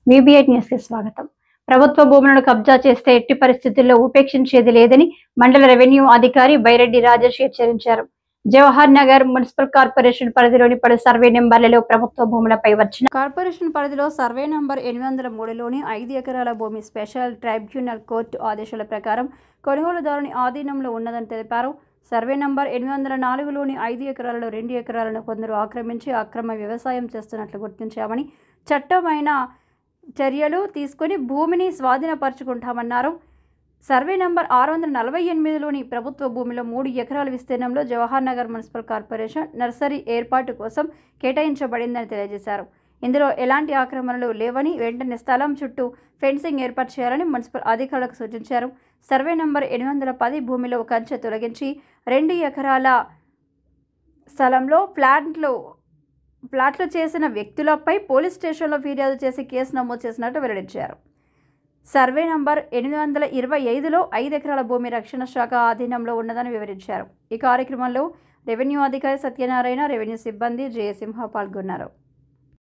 VB8 news కి స్వాగతం. ప్రభుత్వ భూములను కబ్జా చేస్తే ఎట్టి పరిస్థితుల్లో ఉపేక్షించేది లేదని మండల రెవెన్యూ అధికారి బైరెడ్డి రాజేష్ హెచ్చరించారు. జవహర్ నగర్ మున్సిపల్ కార్పొరేషన్ పరిధిలోని పలు సర్వే నెంబర్లలో ప్రభుత్వ భూములపై వచ్చిన కార్పొరేషన్ పరిధిలో సర్వే నంబర్ 803లోని 5 ఎకరాల భూమి స్పెషల్ ట్రైబ్యునల్ కోర్టు ఆదేశాల ప్రకారం కొనుగోలుదారుని ఆధీనంలో ఉన్నదని తెలిపారు. సర్వే నంబర్ 804లోని 5 ఎకరాలలో 2 ఎకరాలను కొందరు ఆక్రమించి అక్రమ వ్యవసాయం చేస్తున్నట్లు గుర్తించామని, చట్టమైన చర్యలు తీసుకుని భూమిని స్వాధీనపరచుకుంటామన్నారు. సర్వే నంబర్ 648లోని ప్రభుత్వ భూమిలో 3 ఎకరాల విస్తీర్ణంలో Jawahar Nagar municipal corporation nursery ఏర్పాటు కోసం కేటాయించబడిందని తెలియజేశారు. ఇందులో ఎలాంటి ఆక్రమణలు లేవని, వెంటనే స్థలం చుట్టూ ఫెన్సింగ్ ఏర్పాటు చేయాలని మున్సిపల్ అధికారులకు సూచించారు. సర్వే నంబర్ 810 భూమిలో కంచె తొలగించి 2 ఎకరాల స్థలంలో ఫ్లాట్లు చేసిన వ్యక్తులపై పోలీస్ స్టేషన్లో ఫిర్యాదు చేసి కేసు నమోదు చేసినట్టు వెల్లడించారు. సర్వే నంబర్ 825లో 5 ఎకరాల భూమి రక్షణ శాఖ ఆధీనంలో ఉన్నదని వివరించారు. ఈ కార్యక్రమంలో రెవెన్యూ అధికారి సత్యనారాయణ, రెవెన్యూ సిబ్బంది, జయసింహ పాల్గొన్నారు.